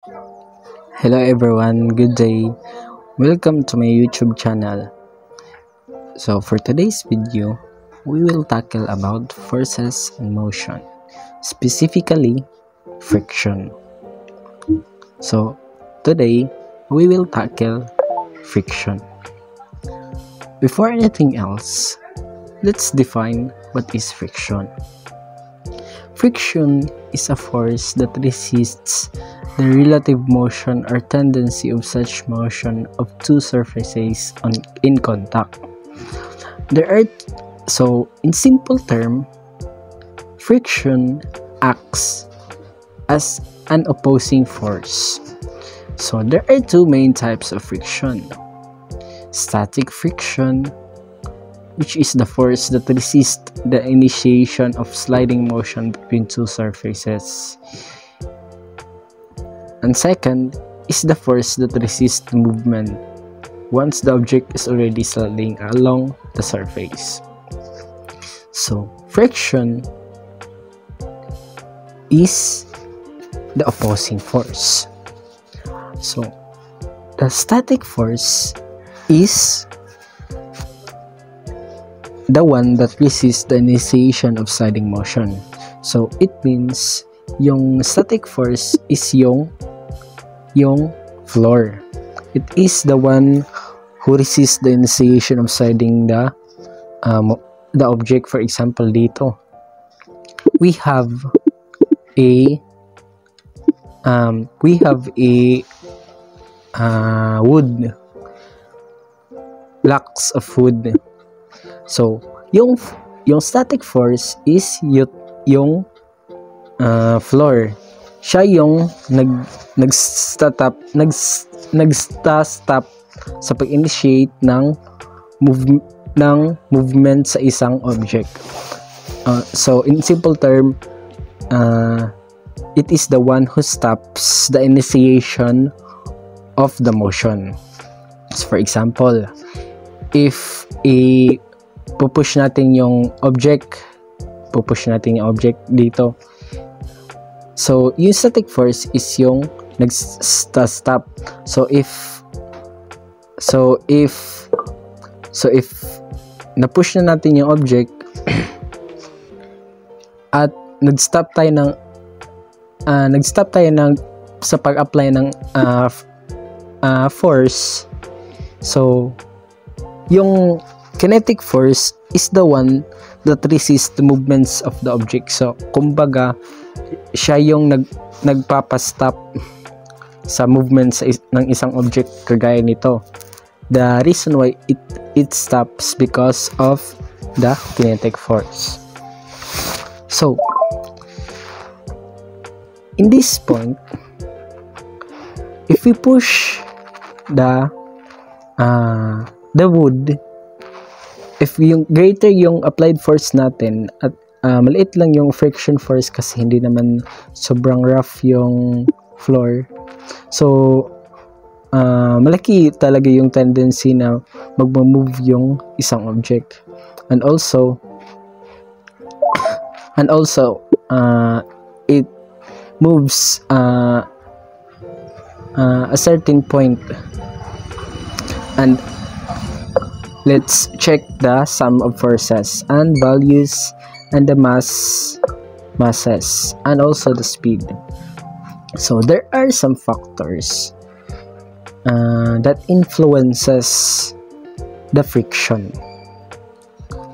Hello everyone, good day. Welcome to my YouTube channel. So for today's video, we will tackle about forces and motion, specifically friction. So today, we will tackle friction. Before anything else, let's define what is friction. Friction is a force that resists the relative motion or tendency of such motion of two surfaces in contact. In simple term, friction acts as an opposing force. So there are two main types of friction. Static friction, which is the force that resists the initiation of sliding motion between two surfaces. And second is the force that resists movement once the object is already sliding along the surface. So friction is the opposing force. So the static force is the one that resists the initiation of sliding motion. So it means yung static force is yung floor. It is the one who resists the initiation of sliding the object. For example, dito we have a wood, blocks of wood. So yung static force is yung floor. Siya yung nag-stop sa pag-initiate ng movement sa isang object. So in simple term, it is the one who stops the initiation of the motion. So for example, if pupush natin yung object dito. So yung static force is yung nag-stop. So if na-push na natin yung object at nag-stop tayo ng sa pag-apply ng force. So yung kinetic force is the one that resists the movements of the object. So kumbaga siya yung nagpapastop sa movements ng isang object kagaya nito. The reason why it stops because of the kinetic force. So in this point, if we push the wood, if yung greater yung applied force natin at maliit lang yung friction force kasi hindi naman sobrang rough yung floor, so malaki talaga yung tendency na mag-move yung isang object. And also it moves a certain point. And let's check the sum of forces and values and the masses and also the speed. So there are some factors that influences the friction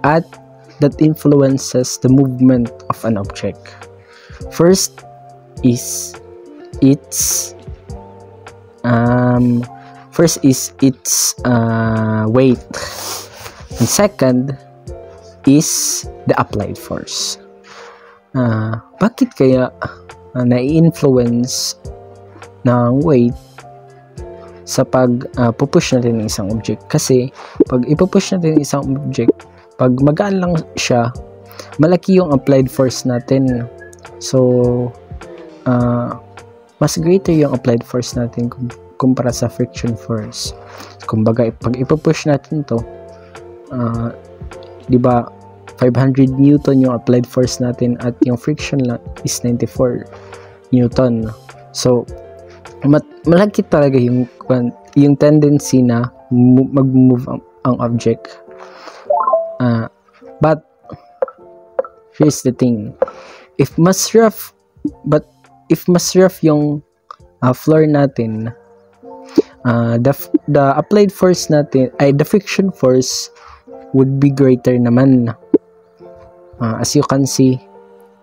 and that influences the movement of an object. First is its weight, and second is the applied force. Bakit kaya na-influence ng weight sa pag-push natin ng isang object? Kasi pag ipupush natin ng isang object, pag magaan lang siya, malaki yung applied force natin. So mas greater yung applied force natin kumpara sa friction force. Kumbaga pag ipupush natin to, di ba 500 Newton yung applied force natin at yung friction is 94 Newton. So malaki talaga yung tendency na mag-move ang object. But here's the thing, if mas rough yung floor natin, the applied force natin the friction force would be greater naman. As you can see,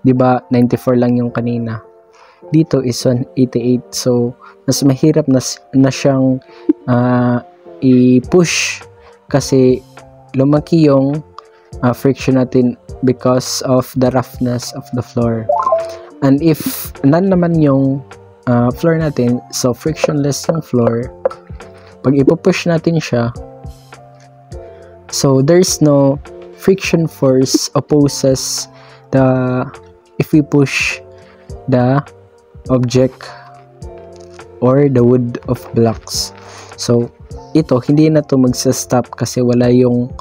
di ba 94 lang yung kanina, dito is 188, so mas mahirap na siyang i-push kasi lumaki yung friction natin because of the roughness of the floor. And if none naman yung floor natin, so frictionless yung floor, pag ipupush natin siya, so there's no friction force opposes if we push the object or the wood of blocks. So ito, hindi na to magsa-stop kasi wala yung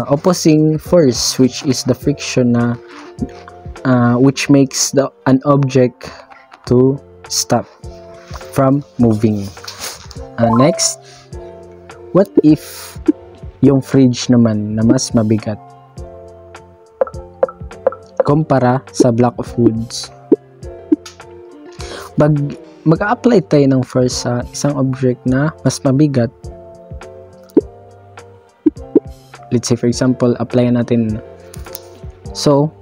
opposing force, which is the friction na which makes an object to stop from moving. Next, what if yung fridge naman na mas mabigat kumpara sa block of woods? Mag-a-apply tayo ng force sa isang object na mas mabigat. Let's say for example, applyan natin. So,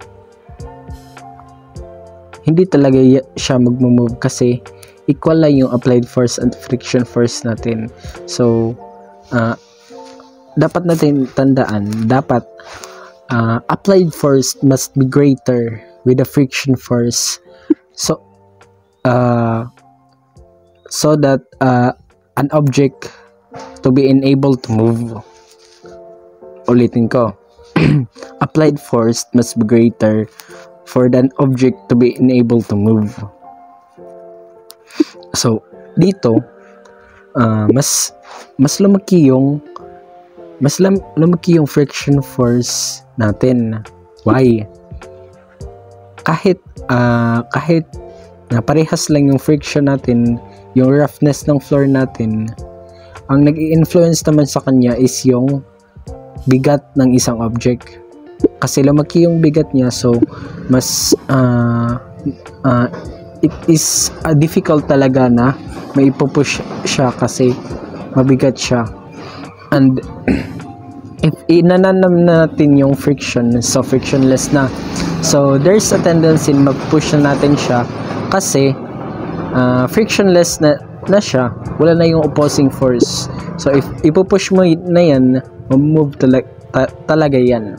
hindi talaga siya mag-move kasi equal lang yung applied force and friction force natin. So, dapat natin tandaan, dapat applied force must be greater with the friction force. So that an object to be enabled to move. Ulitin ko. Applied force must be greater for an object to be enabled to move. So dito mas lumaki yung friction force natin. Why? Kahit na parehas lang yung friction natin, yung roughness ng floor natin, ang nag-i-influence naman sa kanya is yung bigat ng isang object. Kasi lumaki yung bigat niya, so mas it is difficult talaga na maipupush siya kasi mabigat siya. And if inanam natin yung friction, so frictionless na, so there's a tendency na mag-push na natin siya kasi frictionless na siya, wala na yung opposing force. So if ipupush mo na yan, mag-move talaga yan.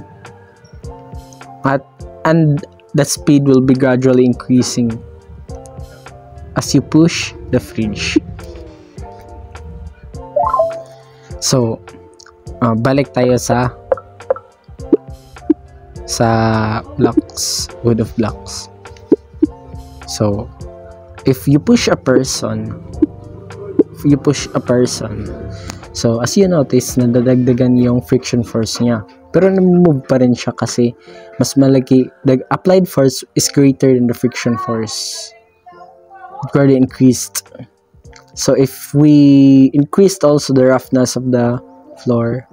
And the speed will be gradually increasing as you push the fridge. So balik tayo sa blocks, wood of blocks. So if you push a person, so as you notice, nadadagdagan yung friction force niya, pero na-move pa rin siya kasi mas malaki, the applied force is greater than the friction force. It already increased. So if we increased also the roughness of the floor,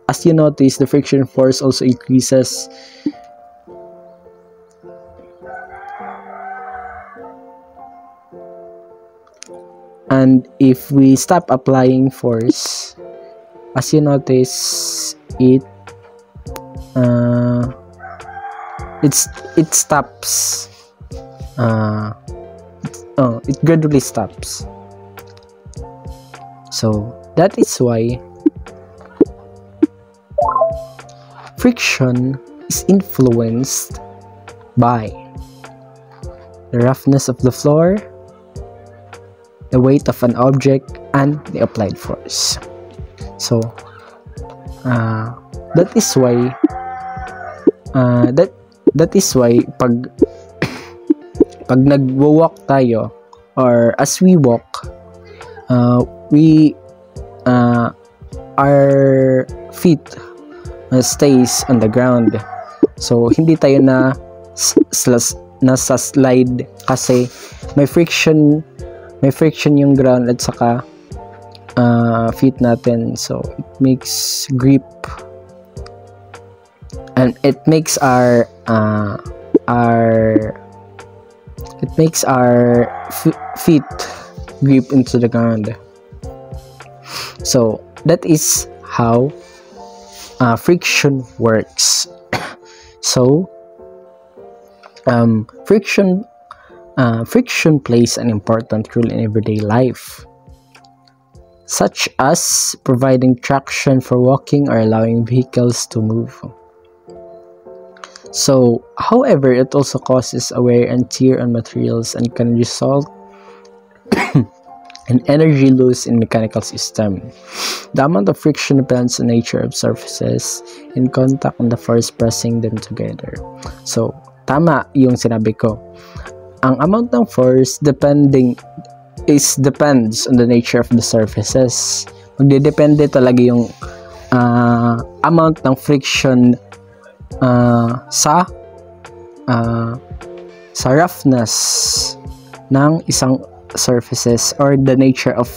as you notice, the friction force also increases. And if we stop applying force, as you notice, it stops. It gradually stops. So that is why friction is influenced by the roughness of the floor, the weight of an object, and the applied force. So that is why pag nagwo-walk tayo, or as we walk, our feet stays on the ground. So hindi tayo nasa slide kasi may friction may friction yung ground at saka feet natin, so it makes grip and it makes our feet grip into the ground. So that is how friction works. So friction plays an important role in everyday life, such as providing traction for walking or allowing vehicles to move. So, however, it also causes wear and tear on materials and can result in energy loss in mechanical system. The amount of friction depends on the nature of surfaces in contact and the force pressing them together. So, tama yung sinabi ko. Ang amount ng force depends on the nature of the surfaces. Magdedepende talaga yung amount ng friction sa roughness ng isang surfaces or the nature of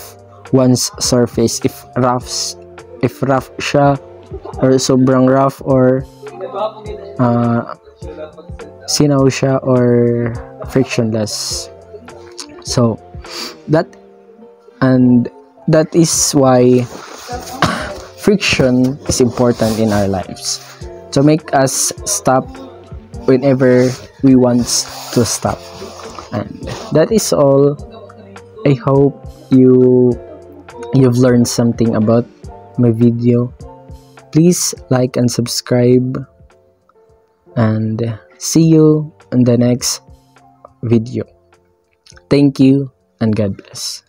one's surface, if rough siya or sobrang rough or sinaw siya or frictionless. So that is why friction is important in our lives, to make us stop whenever we want to stop. And that is all. I hope you've learned something about my video. Please like and subscribe, and see you in the next video. Thank you and God bless.